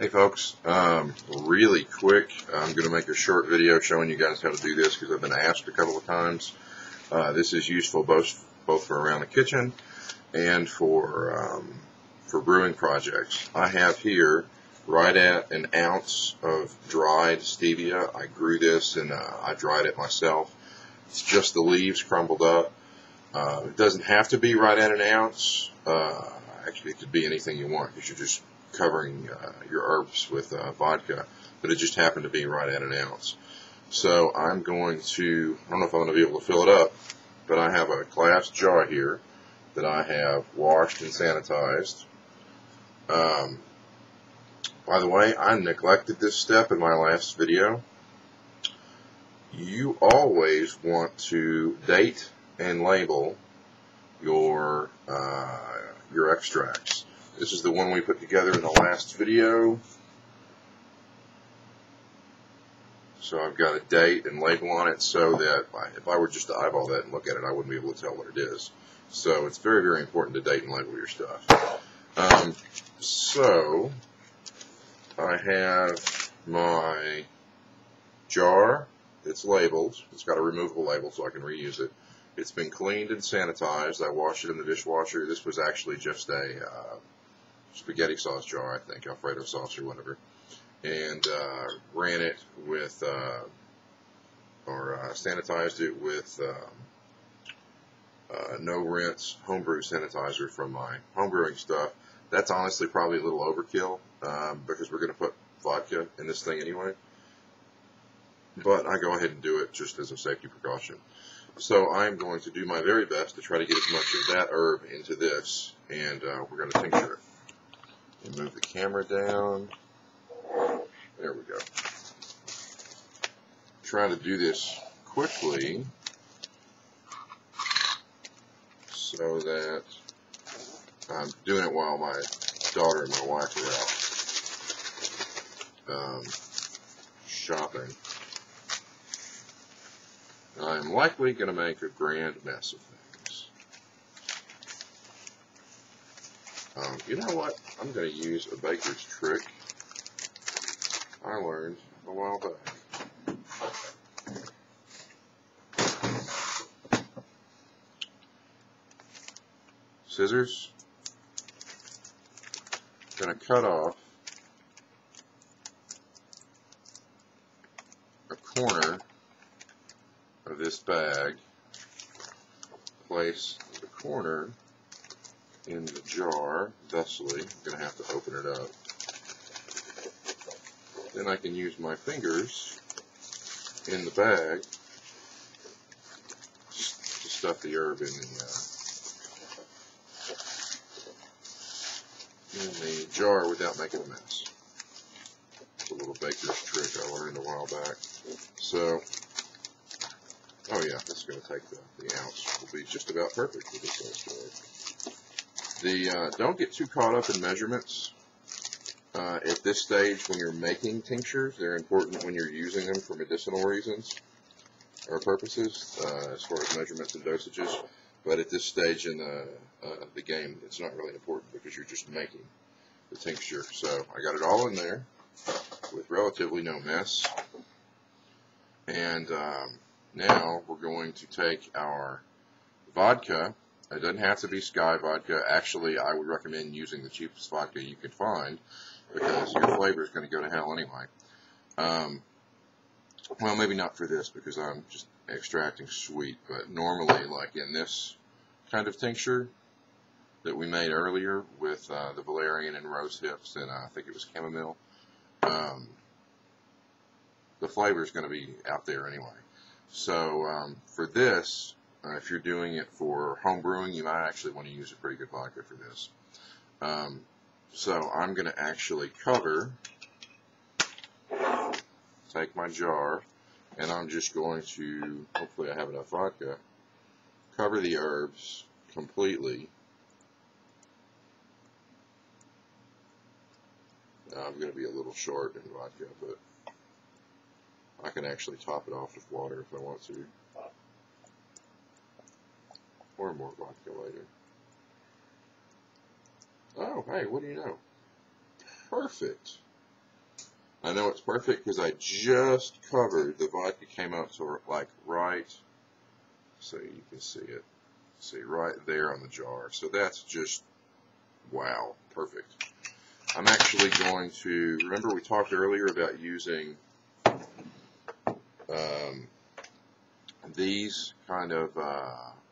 Hey folks, really quick, I'm going to make a short video showing you guys how to do this because I've been asked a couple of times. This is useful both for around the kitchen and for brewing projects. I have here right at an ounce of dried stevia. I grew this and I dried it myself. It's just the leaves crumbled up. It doesn't have to be right at an ounce. Actually, it could be anything you want because you're just covering your herbs with vodka, but it just happened to be right at an ounce. So I'm going to, I don't know if I'm going to be able to fill it up, but I have a glass jar here that I have washed and sanitized. By the way, I neglected this step in my last video. You always want to date and label your extracts. This is the one we put together in the last video. So I've got a date and label on it so that if I were just to eyeball that and look at it, I wouldn't be able to tell what it is. So it's very, very important to date and label your stuff. So I have my jar that's labeled. It's got a removable label so I can reuse it. It's been cleaned and sanitized. I washed it in the dishwasher. This was actually just a spaghetti sauce jar, I think, Alfredo sauce or whatever, and ran it with, sanitized it with no rinse homebrew sanitizer from my homebrewing stuff. That's honestly probably a little overkill because we're going to put vodka in this thing anyway, but I go ahead and do it just as a safety precaution. So I'm going to do my very best to try to get as much of that herb into this, and we're going to tincture it. And move the camera down. There we go. Try to do this quickly so that I'm doing it while my daughter and my wife are out shopping. I'm likely going to make a grand mess of things. You know what? I'm going to use a baker's trick I learned a while back. Scissors. I'm going to cut off a corner of this bag. Place the corner in the jar, thusly. I'm going to have to open it up. Then I can use my fingers in the bag to stuff the herb in the jar without making a mess. It's a little baker's trick I learned a while back. So, oh yeah, that's going to take the ounce. Will be just about perfect with this size. Don't get too caught up in measurements. At this stage, when you're making tinctures, they're important when you're using them for medicinal reasons or purposes, as far as measurements and dosages. But at this stage in the game, it's not really important because you're just making the tincture. So I got it all in there with relatively no mess. And now we're going to take our vodka. It doesn't have to be Sky vodka. Actually, I would recommend using the cheapest vodka you can find because your flavor is going to go to hell anyway. Well, maybe not for this because I'm just extracting sweet, but normally, like in this kind of tincture that we made earlier with the valerian and rose hips and I think it was chamomile, the flavor is going to be out there anyway. So for this, if you're doing it for home brewing, you might actually want to use a pretty good vodka for this. So I'm going to actually take my jar, and I'm just going to, hopefully I have enough vodka, cover the herbs completely. I'm going to be a little short in vodka, but I can actually top it off with water if I want to. Or more vodka later. Oh, hey, what do you know? Perfect. I know it's perfect because I just covered, the vodka came up to like right, so you can see it, see right there on the jar. So that's just, wow, perfect. I'm actually going to, remember we talked earlier about using these kind of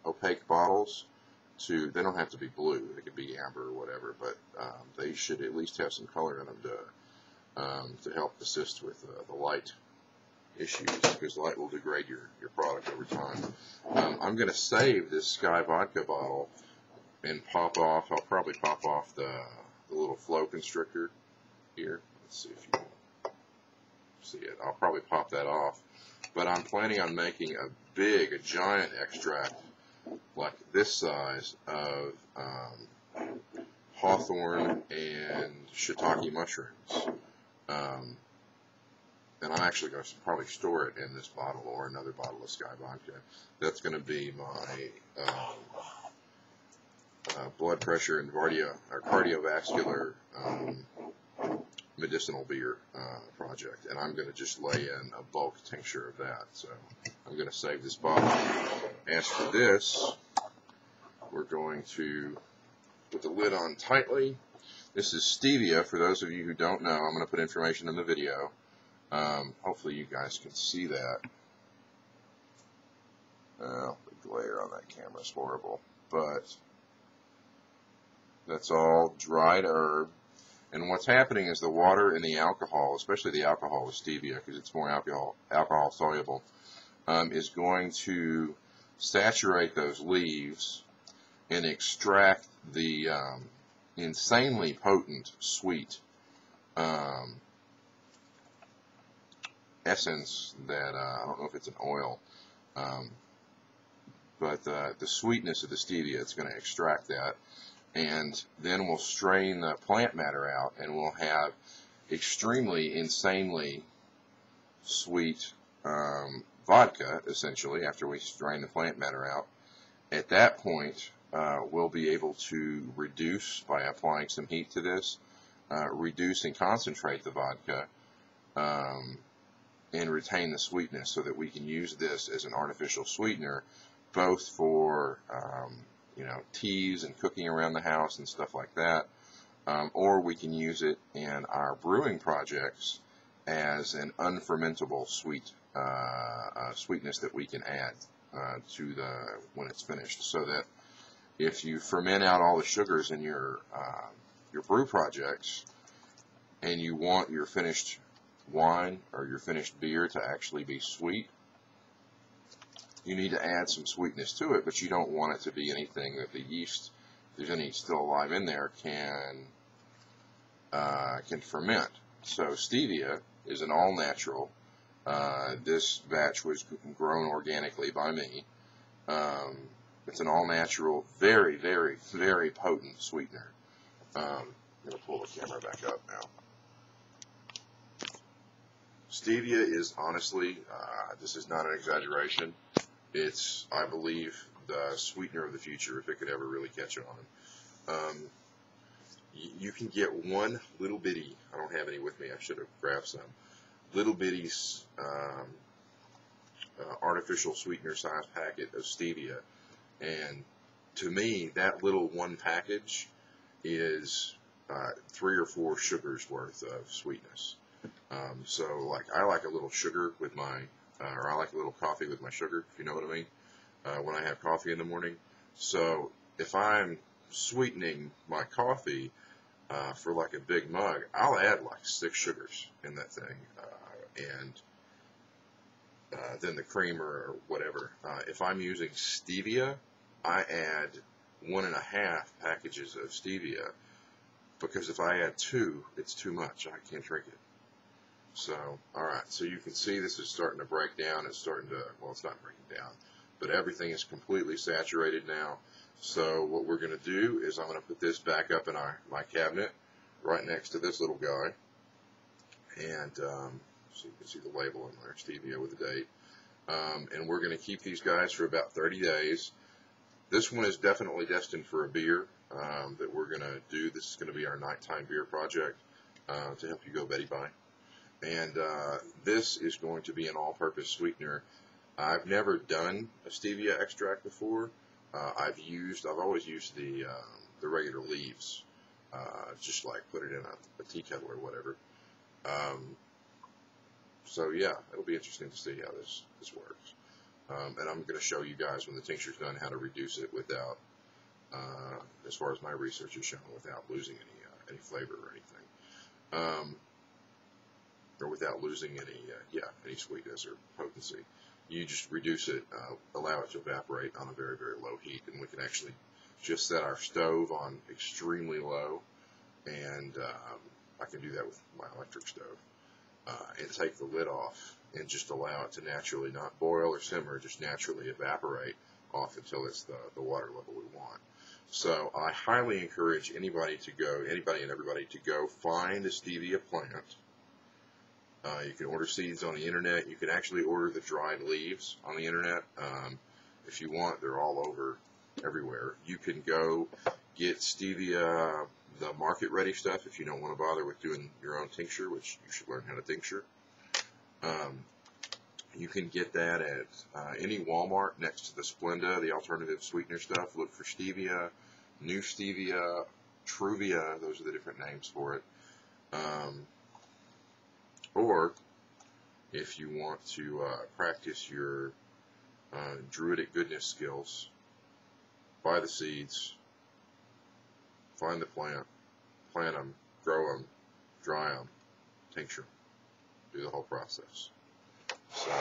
opaque bottles to, they don't have to be blue, they could be amber or whatever, but they should at least have some color in them to help assist with the light issues, because light will degrade your product over time. I'm going to save this Sky vodka bottle and pop off, I'll probably pop off the little flow constrictor here. Let's see if you can see it. I'll probably pop that off. But I'm planning on making a giant extract like this size of hawthorn and shiitake mushrooms. And I'm actually going to probably store it in this bottle or another bottle of Sky vodka. That's going to be my blood pressure and cardiovascular medicinal beer project, and I'm going to just lay in a bulk tincture of that. So I'm going to save this bottle. As for this, we're going to put the lid on tightly. This is Stevia. For those of you who don't know, I'm going to put information in the video. Hopefully you guys can see that. The glare on that camera is horrible, but that's all dried herb. And what's happening is the water and the alcohol, especially the alcohol with Stevia, because it's more alcohol soluble, is going to saturate those leaves and extract the insanely potent sweet essence that, I don't know if it's an oil, but the sweetness of the Stevia, it's going to extract that. And then we'll strain the plant matter out, and we'll have extremely, insanely sweet vodka, essentially, after we strain the plant matter out. At that point, we'll be able to reduce, by applying some heat to this, reduce and concentrate the vodka and retain the sweetness, so that we can use this as an artificial sweetener, both for teas and cooking around the house and stuff like that, or we can use it in our brewing projects as an unfermentable sweetness that we can add to when it's finished, so that if you ferment out all the sugars in your brew projects and you want your finished wine or your finished beer to actually be sweet, you need to add some sweetness to it, but you don't want it to be anything that the yeast, if there's any still alive in there, can ferment. So Stevia is an all-natural. This batch was grown organically by me. It's an all-natural, very, very, very potent sweetener. I'm going to pull the camera back up now. Stevia is honestly, this is not an exaggeration, it's, I believe, the sweetener of the future, if it could ever really catch on. You can get one little bitty, I don't have any with me, I should have grabbed some, little bitty artificial sweetener size packet of Stevia, and to me, that little one package is 3 or 4 sugars worth of sweetness. So, like, I like a little sugar with my, or I like a little coffee with my sugar, if you know what I mean, when I have coffee in the morning. So, if I'm sweetening my coffee for like a big mug, I'll add like 6 sugars in that thing, and then the creamer or whatever. If I'm using Stevia, I add 1.5 packages of Stevia, because if I add 2, it's too much. I can't drink it. So, alright, so you can see this is starting to break down. It's starting to, well, it's not breaking down, but everything is completely saturated now. So what we're going to do is I'm going to put this back up in my cabinet right next to this little guy. And so you can see the label on there, Stevia with the date. And we're going to keep these guys for about 30 days. This one is definitely destined for a beer that we're going to do. This is going to be our nighttime beer project to help you go Betty Bye. And this is going to be an all-purpose sweetener. I've never done a stevia extract before. I've always used the regular leaves, just like put it in a tea kettle or whatever. So yeah, it'll be interesting to see how this works. And I'm going to show you guys when the tincture's done how to reduce it without, as far as my research has shown, without losing any flavor or anything, or without losing any sweetness or potency. You just reduce it, allow it to evaporate on a very, very low heat, and we can actually just set our stove on extremely low, and I can do that with my electric stove, and take the lid off and just allow it to naturally, not boil or simmer, just naturally evaporate off until it's the water level we want. So I highly encourage anybody and everybody to go find a stevia plant. You can order seeds on the internet. You can actually order the dried leaves on the internet. If you want, they're all over everywhere. You can go get stevia, the market-ready stuff, if you don't want to bother with doing your own tincture, which you should learn how to tincture. You can get that at any Walmart next to the Splenda, the alternative sweetener stuff. Look for stevia, new stevia, Truvia. Those are the different names for it. Or if you want to practice your druidic goodness skills, buy the seeds, find the plant them, grow them, dry them, tincture them, do the whole process. So,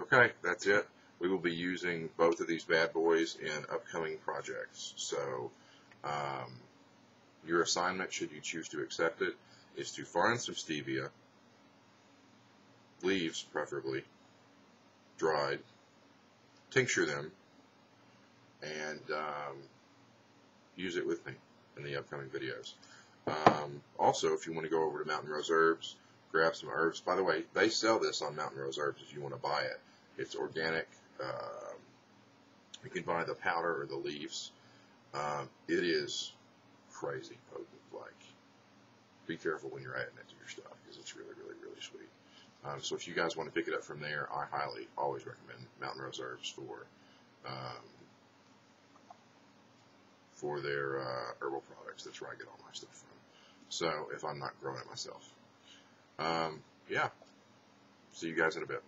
okay, that's it. We will be using both of these bad boys in upcoming projects. So your assignment, should you choose to accept it, is to find some stevia, leaves preferably, dried, tincture them, and use it with me in the upcoming videos. Also, if you want to go over to Mountain Rose Herbs, grab some herbs. By the way, they sell this on Mountain Rose Herbs if you want to buy it. It's organic. You can buy the powder or the leaves. It is crazy potent. Like, be careful when you're adding it to your stuff because it's really, really, really sweet. So if you guys want to pick it up from there, I highly always recommend Mountain Rose Herbs for their herbal products. That's where I get all my stuff from. So if I'm not growing it myself. Yeah. See you guys in a bit.